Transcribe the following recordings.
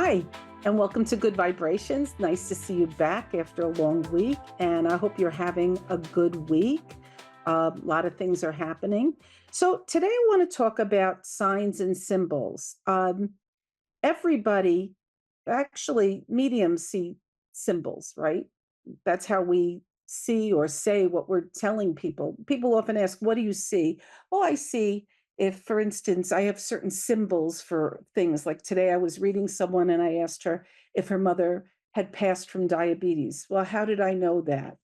Hi, and welcome to Good Vibrations. Nice to see you back after a long week, and I hope you're having a good week. A lot of things are happening. So, today I want to talk about signs and symbols. Everybody, actually, mediums see symbols, right? That's how we see or say what we're telling people. People often ask, "What do you see?" Well, I see if, for instance, I have certain symbols for things. Like today, I was reading someone and I asked her if her mother had passed from diabetes. Well, how did I know that?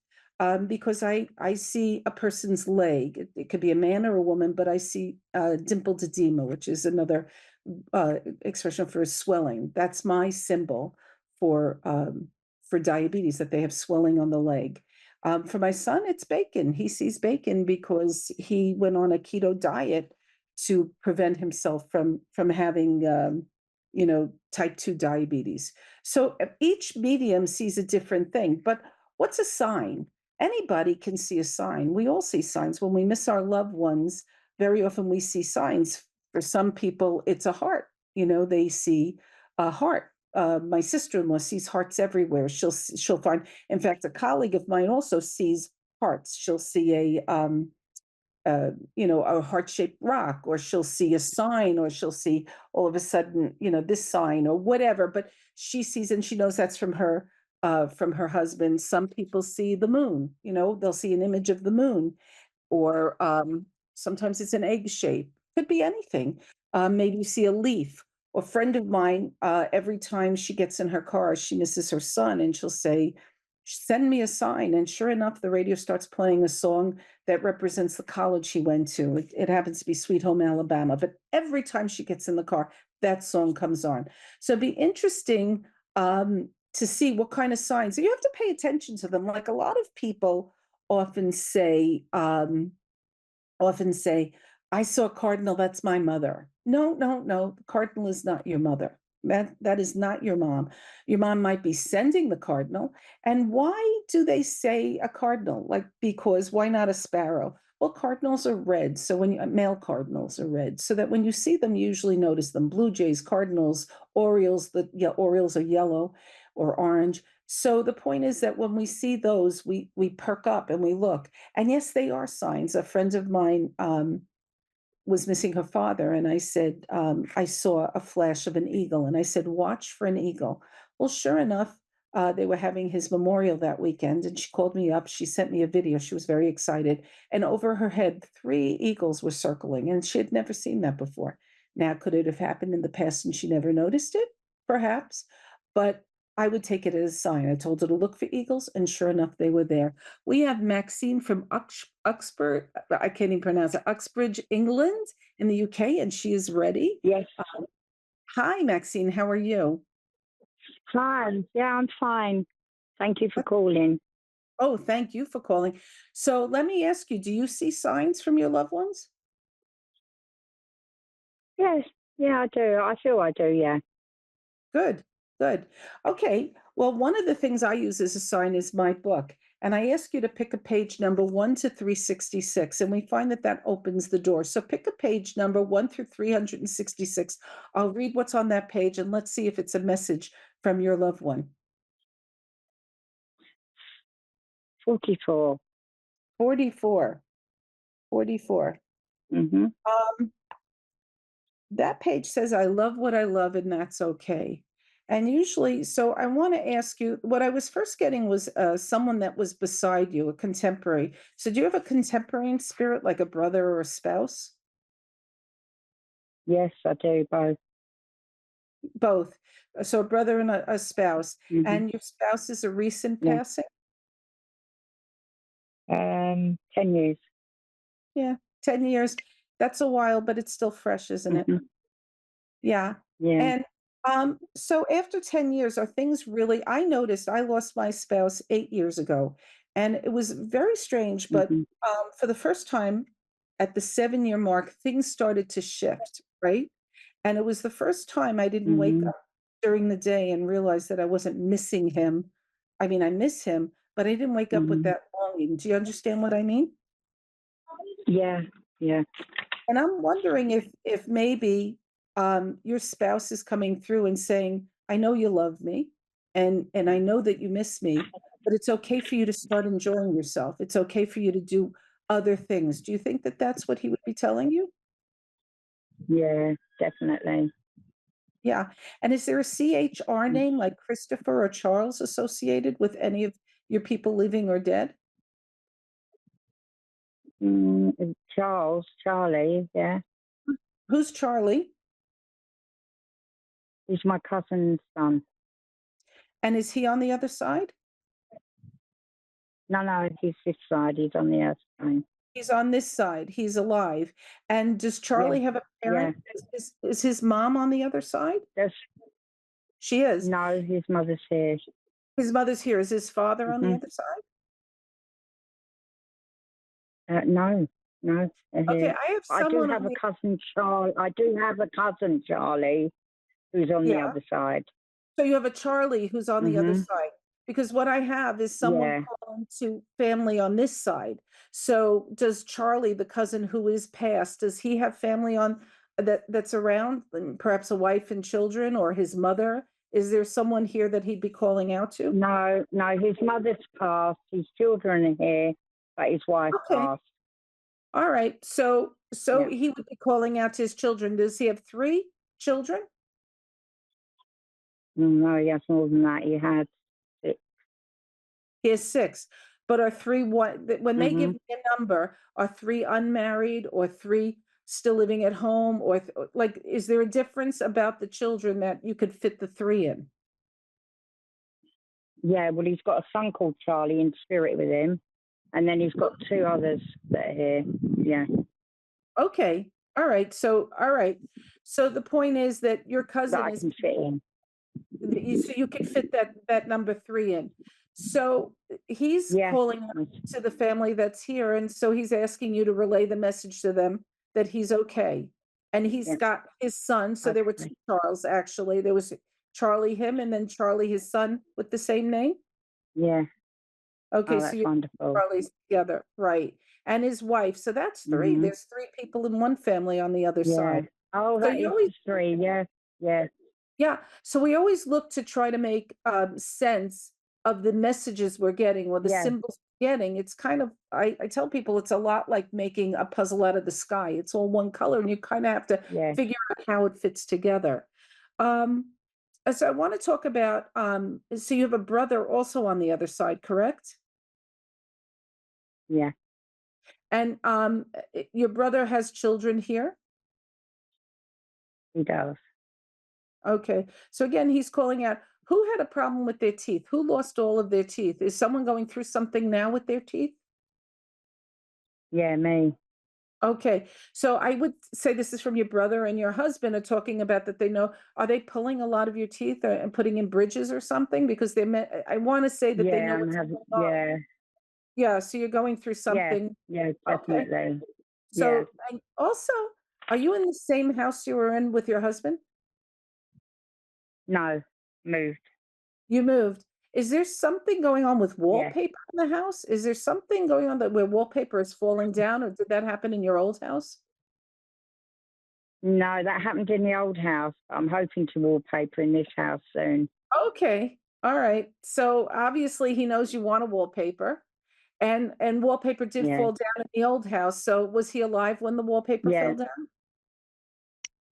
Because I see a person's leg. It could be a man or a woman, but I see dimpled edema, which is another expression for swelling. That's my symbol for for diabetes, that they have swelling on the leg. For my son, it's bacon. He sees bacon because he went on a keto diet to prevent himself from having type 2 diabetes. So each medium sees a different thing. But what's a sign? Anybody can see a sign. We all see signs. When we miss our loved ones, very often we see signs. For some people, it's a heart. They see a heart. My sister-in-law sees hearts everywhere. She'll find. In fact, a colleague of mine also sees hearts. She'll see a heart-shaped rock, or she'll see a sign, or she'll see all of a sudden, this sign or whatever. But she sees, and she knows that's from her husband. Some people see the moon. They'll see an image of the moon, or sometimes it's an egg shape. Could be anything. Maybe you see a leaf. A friend of mine, every time she gets in her car, she misses her son, and she'll say, "Send me a sign." And sure enough, the radio starts playing a song that represents the college he went to. It happens to be Sweet Home Alabama. But every time she gets in the car, that song comes on. So it'd be interesting to see what kind of signs. You have to pay attention to them. Like a lot of people often say, "I saw a cardinal, that's my mother." No, no, no, the cardinal is not your mother. That is not your mom. Your mom might be sending the cardinal. And why do they say a cardinal? Like, because why not a sparrow? Well, cardinals are red, so male cardinals are red, so that when you see them, you usually notice them. Blue jays, cardinals, orioles. Orioles are yellow or orange. So the point is that when we see those, we perk up and we look. And yes, they are signs. A friend of mine was missing her father, and I said, I saw a flash of an eagle, and I said, "Watch for an eagle." Well, sure enough, they were having his memorial that weekend, and she called me up. She sent me a video. She was very excited, and over her head, three eagles were circling, and she had never seen that before. Now, could it have happened in the past and she never noticed it? Perhaps, but I would take it as a sign. I told her to look for eagles, and sure enough, they were there. We have Maxine from Uxbridge, I can't even pronounce it, Uxbridge, England, in the UK, and she is ready. Yes, Hi, Maxine. How are you? fine. Yeah, I'm fine. Thank you for calling. Oh, thank you for calling. So let me ask you, do you see signs from your loved ones? Yes, yeah, I do. I feel I do, yeah. Good, good. Okay. Well, one of the things I use as a sign is my book. And I ask you to pick a page number 1 to 366, and we find that that opens the door. So pick a page number 1 through 366. I'll read what's on that page, and let's see if it's a message from your loved one. 44. 44. 44. Mm-hmm. Um, that page says, "I love what I love, and that's okay." And usually, so I want to ask you, what I was first getting was someone that was beside you, a contemporary. So do you have a contemporary spirit, like a brother or a spouse? Yes, I do, both. Both. So a brother and a spouse. Mm-hmm. And your spouse is a recent Yeah. passing? 10 years. Yeah, 10 years. That's a while, but it's still fresh, isn't it? Mm-hmm. Yeah. Yeah. And so after 10 years, are things really, I noticed I lost my spouse 8 years ago, and it was very strange, but Mm-hmm. for the first time at the 7 year mark, things started to shift, right? And it was the first time I didn't wake Mm-hmm. up during the day and realize that I wasn't missing him. I mean, I miss him, but I didn't wake up with Mm-hmm. that longing. Do you understand what I mean? Yeah, yeah. And I'm wondering if maybe your spouse is coming through and saying, I know you love me, and I know that you miss me, but it's okay for you to start enjoying yourself. It's okay for you to do other things." Do you think that that's what he would be telling you? Yeah, definitely. Yeah. And is there a CHR Mm, name like Christopher or Charles associated with any of your people living or dead? Charles, Charlie, yeah. Who's Charlie? He's my cousin's son. And is he on the other side? No, no, he's this side. He's on the other side. He's on this side. He's alive. And does Yeah, Charlie have a yeah. parent? Is his mom on the other side? There's She is. no, his mother's here. His mother's here. Is his father on the Hmm. other side? No, no, they're Okay, here. I have I do someone on have a the cousin Charlie. I do have a cousin Charlie who's on the yeah. other side. So you have a Charlie who's on the other Hmm. side, because what I have is someone Yeah. calling to family on this side. So does Charlie, the cousin who is passed, does he have family on that's around, and perhaps a wife and children or his mother? Is there someone here that he'd be calling out to? No, no, his mother's passed. His children are here, but his wife Okay. passed. All right. So Yeah. he would be calling out to his children. Does he have 3 children? No, he has more than that. He had six. He has 6, but are 3 what when they give Hmm. me a number, are 3 unmarried or 3 still living at home or like, is there a difference about the children that you could fit the 3 in? Yeah, well, he's got a son called Charlie in spirit with him, and then he's got two others that are here. Yeah, Okay. All right. So the point is that your that cousin I is can fit in. so you could fit that number 3 in. So he's Yeah, calling out to the family that's here, and so he's asking you to relay the message to them that he's okay. And he's yeah, got his son, so there were 2 okay. Charles actually. There was Charlie him and then Charlie his son with the same name? Yeah. Okay, Oh, so that's you wonderful. Charlie's together, right. And his wife, so that's 3. Hmm. There's 3 people in one family on the other Yeah. side. Oh, So that you is always the three. Yeah, yeah, Yeah, so we always look to try to make, sense of the messages we're getting or the yeah, symbols we're getting. It's kind of I tell people it's a lot like making a puzzle out of the sky. It's all one color, and you kinda have to yeah, figure out how it fits together. Um, so I wanna talk about, so you have a brother also on the other side, correct? yeah. And, your brother has children here? He does. Okay. So again, he's calling out who had a problem with their teeth? Who lost all of their teeth? Is someone going through something now with their teeth? Yeah, me. Okay. So I would say this is from your brother and your husband are talking about that they know, are they pulling a lot of your teeth and putting in bridges or something? Because I want to say that they know Yeah, I'm what's having. going on. Yeah, Yeah. So you're going through yeah, something. yeah, Okay. definitely. Yeah. So and also, are you in the same house you were in with your husband? No, moved. You moved. Is there something going on with Yeah. wallpaper in the house? Is there something going on that where wallpaper is falling down, or did that happen in your old house? No, that happened in the old house. I'm hoping to wallpaper in this house soon. Okay. All right. So obviously he knows you want a wallpaper and wallpaper did Yeah, fall down in the old house. So was he alive when the wallpaper yeah, fell down?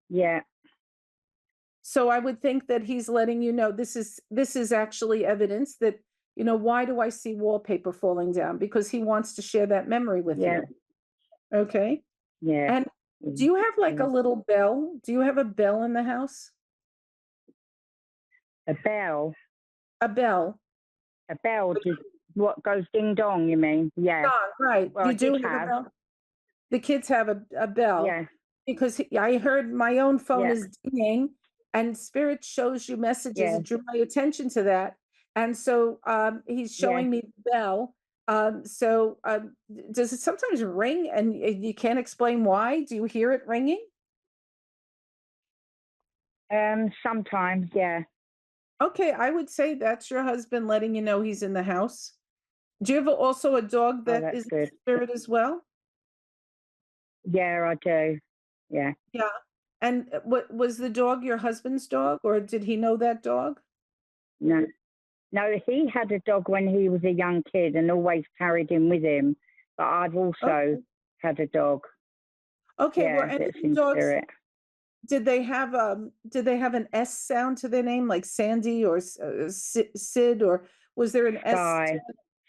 yeah, So I would think that he's letting you know this is actually evidence that, why do I see wallpaper falling down? Because he wants to share that memory with yeah, you. Okay. yeah. And do Mm, you have like a yeah. little bell? Do you have a bell in the house? A bell. A bell. A bell. Just what goes ding dong? You mean? Yeah. Gone, right. Well, I You did do have a have. bell? The kids have a bell Yeah, because I heard my own phone yeah, is dinging and spirit shows you messages. yeah, It drew my attention to that. And so he's yeah. showing me the bell. Does it sometimes ring and you can't explain why? Do you hear it ringing? Sometimes. Yeah. Okay, I would say that's your husband letting you know he's in the house. Do you have also a dog Oh, that that's is a good. spirit as well? Yeah, I do. Yeah. Yeah. And what was the dog your husband's dog, or did he know that dog? No, no, he had a dog when he was a young kid and always carried him with him. But I've also Okay. had a dog. Okay, were Yeah, any of that's the in dogs, spirit. did they have an S sound to their name, like Sandy or Sid, or was there an S to Sky,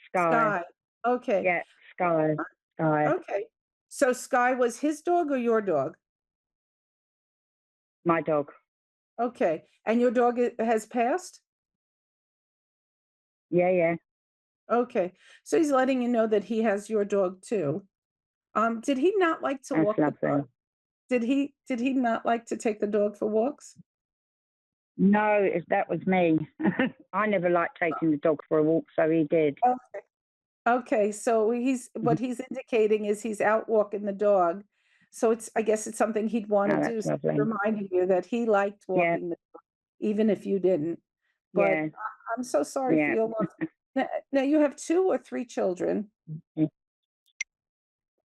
Sky. Sky? Okay. Yeah, Sky, Sky. Okay. So Sky was his dog or your dog? My dog. Okay. And your dog has passed? Yeah, yeah. Okay. So he's letting you know that he has your dog too. Did he not like to That's walk the dog? lovely. Did he not like to take the dog for walks? No, that was me. I never liked taking the dog for a walk, so he did. Okay. Okay. So Mhm. what he's indicating is he's out walking the dog. So I guess it's something he'd want to No, that's do. So he's lovely. reminding you that he liked Yeah, walking the dog, even if you didn't. But yeah, I'm so sorry for yeah. your loss. Now you have 2 or 3 children.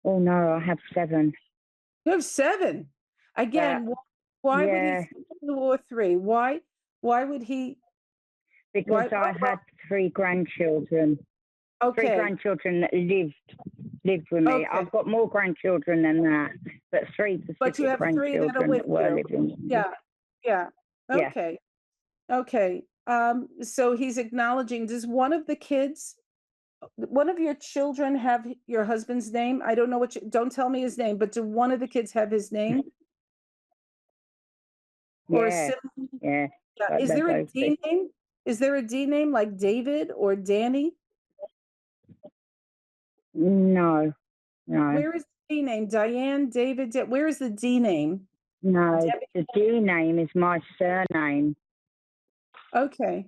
Oh no, I have 7. You have 7. But Again, why would he yeah, say 2 or 3? Why would he because why I oh, well, had 3 grandchildren. Three okay, grandchildren that lived with me. okay. I've got more grandchildren than that, but 3 But you specific have 3 that are grandchildren with that were you. living with me. Yeah, yeah. Yeah. Okay, okay. So he's acknowledging, does one of your children have your husband's name? I don't know don't tell me his name, but do one of the kids have his name or a Yeah, sibling? yeah. Yeah. But Is they're there a both D name? Is there a D name like David or Danny? no, no, Where is the D name? Diane, David, where is the D name? no. Debbie. The D name is my surname, Okay.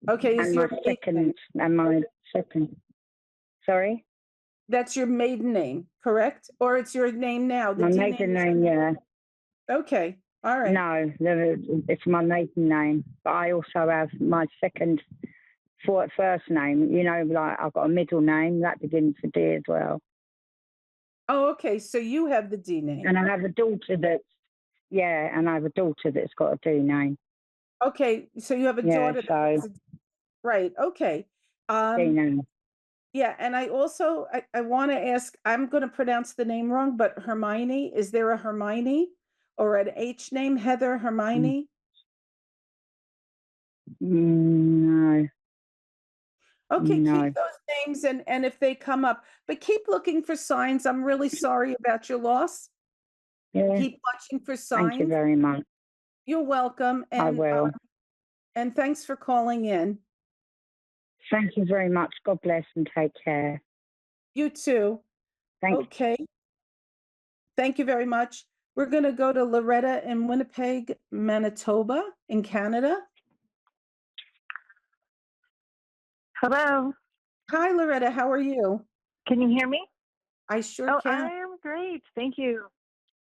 Okay, is and my your maiden name. second, and my second. Sorry, That's your maiden name, correct? Or it's your name now? The my D name maiden is your name. name. Yeah, Okay. All right. no, it's my maiden name. But I also have my second, first name. You know, like I've got a middle name that begins with D as well. Oh, okay. So you have the D name. And I have a daughter that's yeah, and I have a daughter that's got a D name. Okay. So you have a Yeah, daughter that so has a right. Okay. D Um, name. yeah, and I want to ask, I'm going to pronounce the name wrong, but Hermione, is there a Hermione or an H name? Heather, Mm, Hermione? no, Okay, keep no. those names and if they come up, but keep looking for signs. I'm really sorry about your loss. Yeah, Keep watching for thank you signs. very much. You're welcome, I will. and thanks for calling in. Thank you very much. God bless and take care. You too. Thank Okay, thank you very much. We're gonna go to Loretta in Winnipeg, Manitoba in Canada. Hello. Hi, Loretta, how are you? Can you hear me? I sure Oh, can. I am great. Thank you.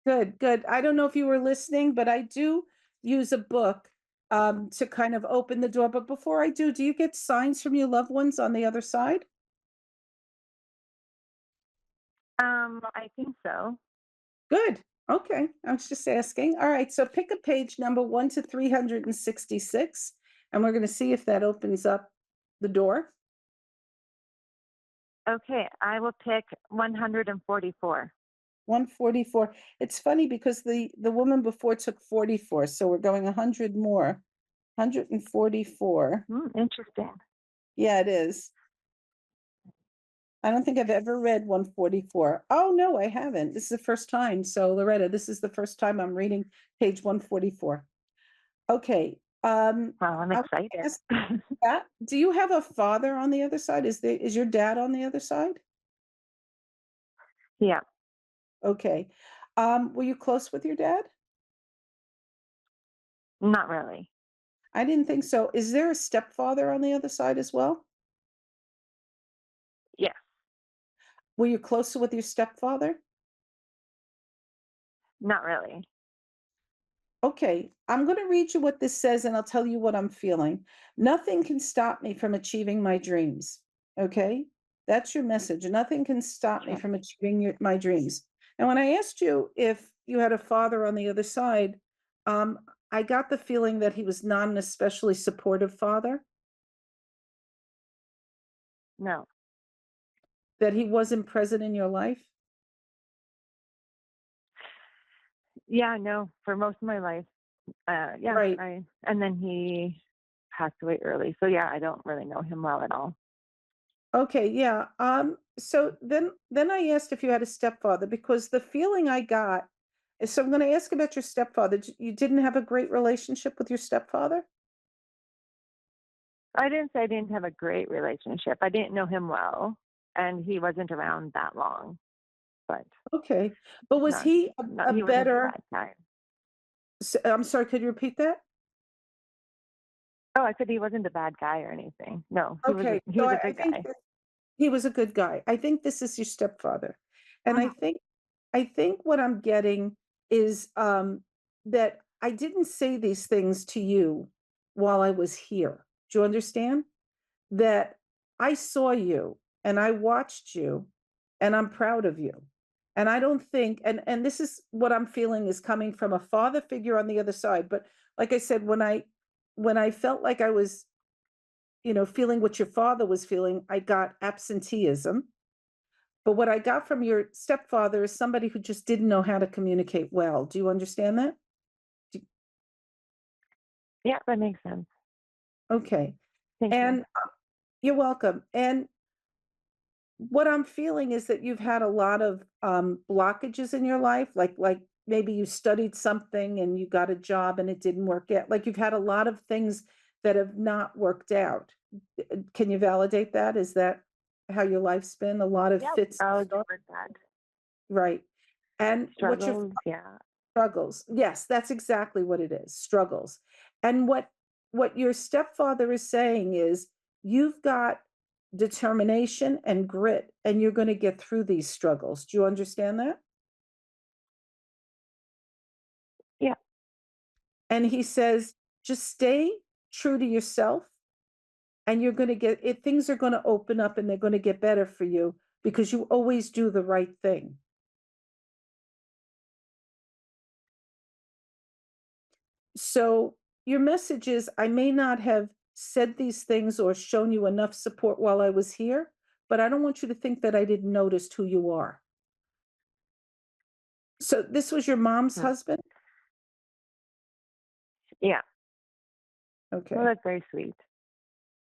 Good, good. I don't know if you were listening, but I do use a book to kind of open the door. But before I do you get signs from your loved ones on the other side? I think so. Good. Okay. I was just asking. All right. So pick a page number 1 to 366, and we're going to see if that opens up the door. Okay, I will pick 144. 144. It's funny because the woman before took 44, so we're going 100 more. 144. Interesting. Yeah, it is. I don't think I've ever read 144. Oh, no, I haven't. This is the first time. So, Loretta, this is the first time I'm reading page 144. Okay. Well, I'm I want to excited. ask that. Do you have a father on the other side? Is your dad on the other side? Yeah, Okay. Were you close with your dad? not really. I didn't think so. Is there a stepfather on the other side as well? Yeah, Were you closer with your stepfather? not really. Okay, I'm going to read you what this says and I'll tell you what I'm feeling. Nothing can stop me from achieving my dreams. Okay, that's your message. Nothing can stop me Okay. from achieving my dreams. And when I asked you if you had a father on the other side, um, I got the feeling that he was not an especially supportive father, No. that he wasn't present in your life. Yeah, no, for most of my life. Yeah, Right. and then he passed away early. So yeah, I don't really know him well at all. Okay, yeah. So then I asked if you had a stepfather because the feeling I got is, so I'm going to ask about your stepfather. You didn't have a great relationship with your stepfather? I didn't say I didn't have a great relationship. I didn't know him well, and he wasn't around that long, but Okay. But was not, he not a he wasn't a better, bad guy. I'm sorry, could you repeat that? Oh, I said he wasn't a bad guy or anything. No, Okay. he So was a I good think guy. he was a good guy. I think this is your stepfather. And Mhm. I think what I'm getting is that I didn't say these things to you while I was here. Do you understand? That I saw you and I watched you and I'm proud of you. And I don't think, and this is what I'm feeling is coming from a father figure on the other side. But like I said, when I felt like I was, feeling what your father was feeling, I got absenteeism. But what I got from your stepfather is somebody who just didn't know how to communicate well. Do you understand that? Do- Yeah, that makes sense. Okay. Thank you. And you're welcome. And what I'm feeling is that you've had a lot of blockages in your life, like maybe you studied something and you got a job and it didn't work out. Like you've had a lot of things that have not worked out. Can you validate that? Is that how your life's been? A lot of Yep. fits and I'll give starts, it that. right? And what your Struggles, yeah. struggles. Yes, that's exactly what it is, struggles. And what your stepfather is saying is you've got determination and grit and you're going to get through these struggles. Do you understand that? Yeah. And he says just stay true to yourself and you're going to get it, things are going to open up and they're going to get better for you because you always do the right thing. So your message is I may not have said these things or shown you enough support while I was here, but I don't want you to think that I didn't notice who you are. So this was your mom's Mm. husband? Yeah. Well, Okay. that's very sweet.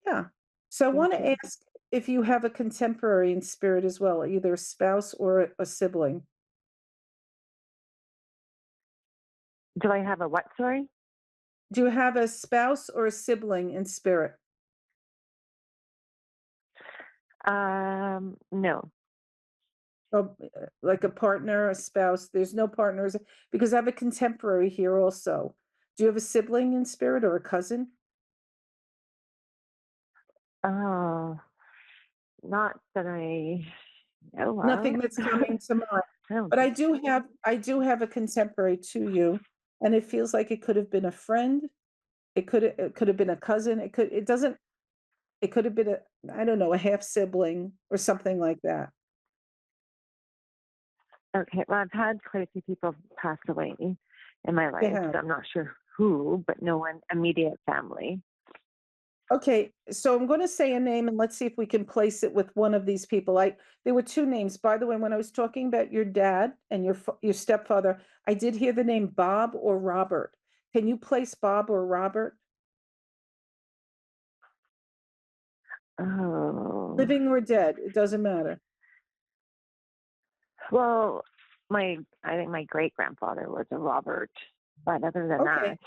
Yeah. So I Thank want to you. ask if you have a contemporary in spirit as well, either a spouse or a sibling. Do I have a what, sorry? Do you have a spouse or a sibling in spirit? No. Oh, like a partner, a spouse. There's no partners because I have a contemporary here also. Do you have a sibling in spirit or a cousin? Oh, not that I know Nothing of. that's coming to mind. I don't But think. I do have a contemporary to you, and it feels like it could have been a friend. It could have been a cousin. It could have been a, I don't know, a half sibling or something like that. Okay, well, I've had quite a few people pass away in my You life, have. so I'm not sure who, but no one immediate family. Okay, so I'm going to say a name and let's see if we can place it with one of these people. There were two names. By the way, when I was talking about your dad and your stepfather, I did hear the name Bob or Robert. Can you place Bob or Robert? Oh, Living or dead, it doesn't matter. well, I think my great grandfather was a Robert, but other than Okay.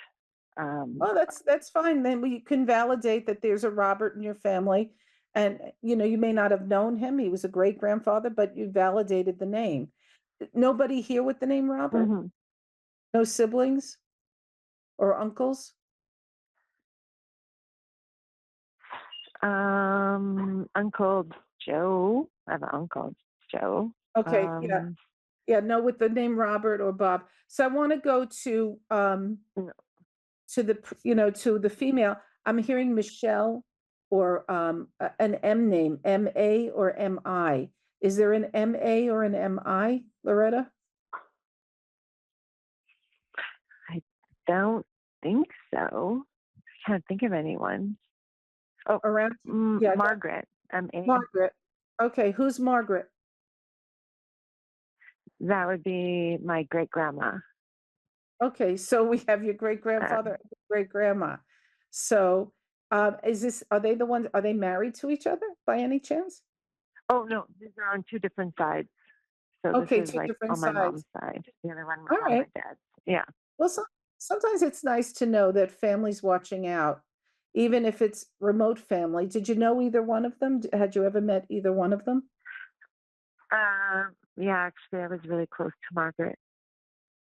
that, um, Oh, that's fine. Then we can validate that there's a Robert in your family. And you may not have known him. He was a great grandfather, but you validated the name. Nobody here with the name Robert? mhm. No siblings or uncles? Uncle Joe. I have an uncle Joe. Okay, yeah. Um, Yeah, no, with the name Robert or Bob. So I want to go no, to the female. I'm hearing Michelle or an M name, MA or MI. Is there an MA or an MI, Loretta? don't think so. I can't think of anyone. Oh, around? Yeah, Margaret, M-A. Margaret. Okay, who's Margaret? That would be my great grandma. Okay, so we have your great grandfather and great grandma. So, is this are they the ones are they married to each other by any chance? Oh no, these are on two different sides. So this Okay, is two like different on my sides. mom's side. The other one All on my right. dad's. Yeah. Well, sometimes it's nice to know that family's watching out, even if it's remote family. Did you know either one of them? Had you ever met either one of them? Yeah, actually I was really close to Margaret.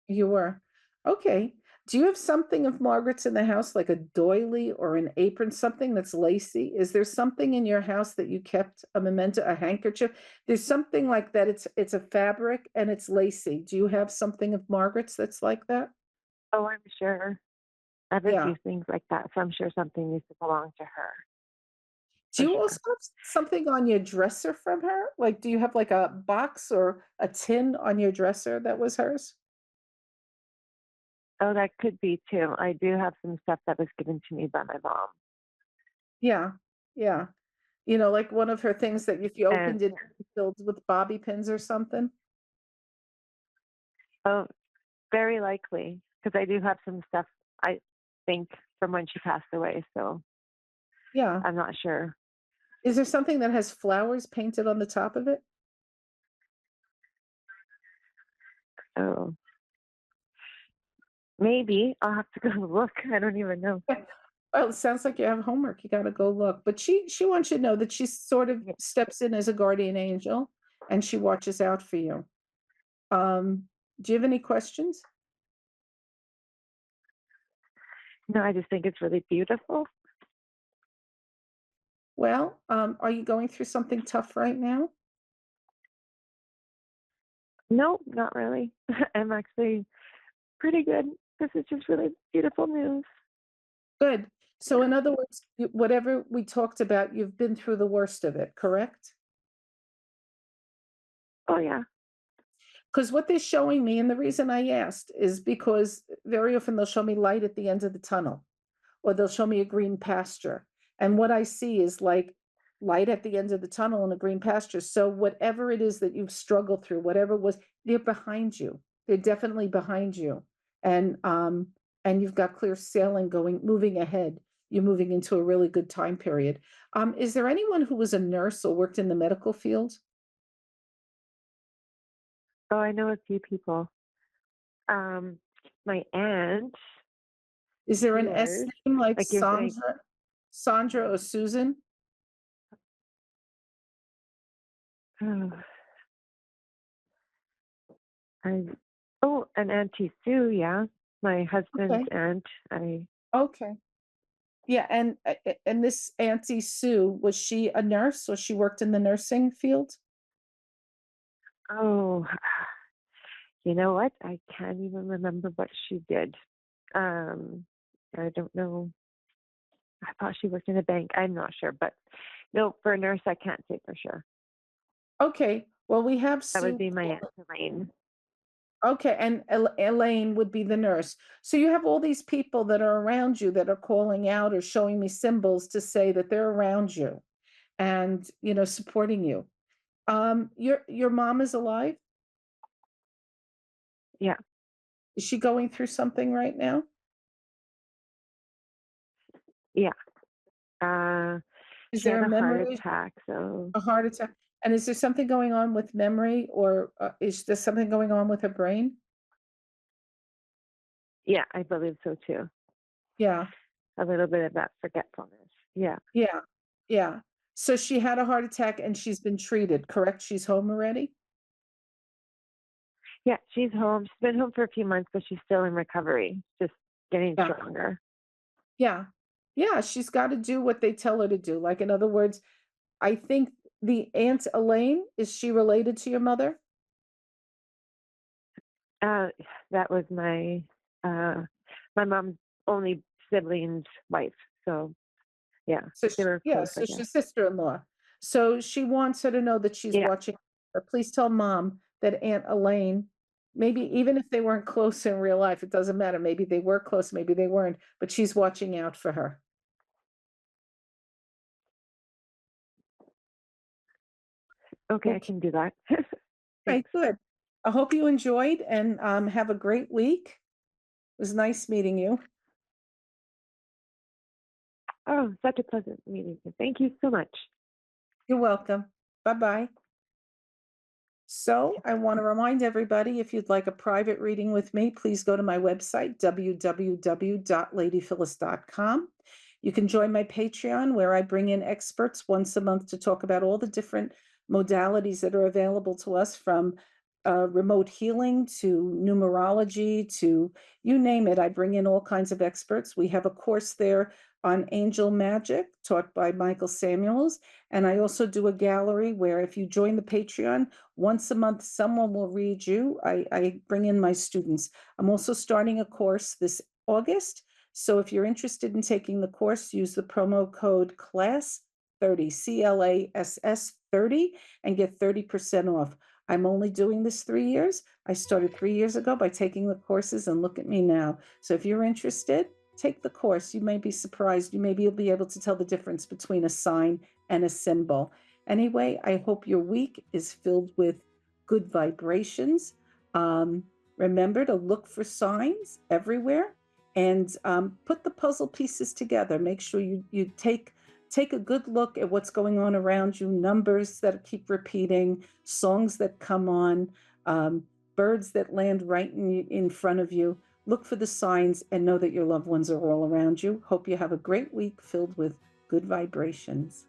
You were. Okay. Do you have something of Margaret's in the house, like a doily or an apron, something that's lacy? Is there something in your house that you kept, a memento, a handkerchief? There's something like that. It's a fabric and it's lacy. Do you have something of Margaret's that's like that? Oh, I'm sure. I have a Yeah. few things like that, so I'm sure something used to belong to her Do for you also sure. have something on your dresser from her? Like, do you have like a box or a tin on your dresser that was hers? Oh, that could be too. I do have some stuff that was given to me by my mom. Yeah. Yeah. Like one of her things that if you And opened it, it'd be filled with bobby pins or something. oh, very likely, because I do have some stuff I think from when she passed away, so Yeah. I'm not sure. Is there something that has flowers painted on the top of it? Oh, maybe I'll have to go look. I don't even know. Well, it sounds like you have homework. You gotta go look. But she wants you to know that she sort of Yeah. steps in as a guardian angel and she watches out for you. Do you have any questions? No, I just think it's really beautiful. Well, are you going through something tough right now? No, not really. I'm actually pretty good. This is just really beautiful news. Good. So Yeah. in other words, whatever we talked about, you've been through the worst of it, correct? Oh yeah. Because what they're showing me, and the reason I asked is because very often they'll show me light at the end of the tunnel, or they'll show me a green pasture. And what I see is like light at the end of the tunnel and a green pasture. So whatever it is that you've struggled through, whatever it was, they're behind you. They're definitely behind you. And you've got clear sailing going, moving ahead. You're moving into a really good time period. Is there anyone who was a nurse or worked in the medical field? Oh, I know a few people. Um, my aunt, Is there she an S was name like like you're saying. Sandra or Susan? Oh, I oh, an Auntie Sue, yeah. My husband's Okay. aunt. I Okay. Yeah, and this Auntie Sue, was she a nurse or she worked in the nursing field? oh, you know what? I can't even remember what she did. Um, I don't know. I thought she worked in a bank. I'm not sure, but no, for a nurse, I can't say for sure. Okay, well, we have That would Sue. be my aunt Elaine. Okay, and Elaine would be the nurse. So you have all these people that are around you that are calling out or showing me symbols to say that they're around you and, supporting you. Your mom is alive? Yeah, Is she going through something right now? yeah. Uh, Is she there had a a heart memory, attack, so a heart attack? And is there something going on with memory or is there something going on with her brain? yeah, I believe so too. Yeah. A little bit of that forgetfulness. Yeah, Yeah, yeah. So she had a heart attack and she's been treated, correct? She's home already? yeah. She's home. She's been home for a few months, but she's still in recovery, just getting Yeah, stronger. yeah. Yeah, she's gotta do what they tell her to do. Like, in other words, I think the Aunt Elaine, is she related to your mother? Uh, that was uh, my mom's only sibling's wife. So yeah, So they sh were yeah, close, I so guess. she's sister-in-law. So she wants her to know that she's Yeah, watching her. Please tell mom that Aunt Elaine Maybe even if they weren't close in real life, it doesn't matter. Maybe they were close, maybe they weren't, but she's watching out for her. Okay, I Okay, can do that. right, Thanks. good. I hope you enjoyed and have a great week. It was nice meeting you. Oh, such a pleasant meeting. Thank you so much. You're welcome. Bye-bye. So I want to remind everybody, if you'd like a private reading with me, please go to my website, www.ladyphyllis.com. You can join my Patreon, where I bring in experts once a month to talk about all the different modalities that are available to us, from remote healing to numerology to you name it. I bring in all kinds of experts. We have a course there on angel magic taught by Michael Samuels. And I also do a gallery where, if you join the Patreon, once a month, someone will read you. I bring in my students. I'm also starting a course this August. So if you're interested in taking the course, use the promo code CLASS30, CLASS 30, and get 30% off. I'm only doing this 3 years. I started 3 years ago by taking the courses, and look at me now. So if you're interested, take the course. You may be surprised. You'll be able to tell the difference between a sign and a symbol. Anyway, I hope your week is filled with good vibrations. Um, Remember to look for signs everywhere, and put the puzzle pieces together. Make sure you take a good look at what's going on around you. Numbers that keep repeating, songs that come on, um, birds that land right in front of you. Look for the signs and know that your loved ones are all around you. Hope you have a great week filled with good vibrations.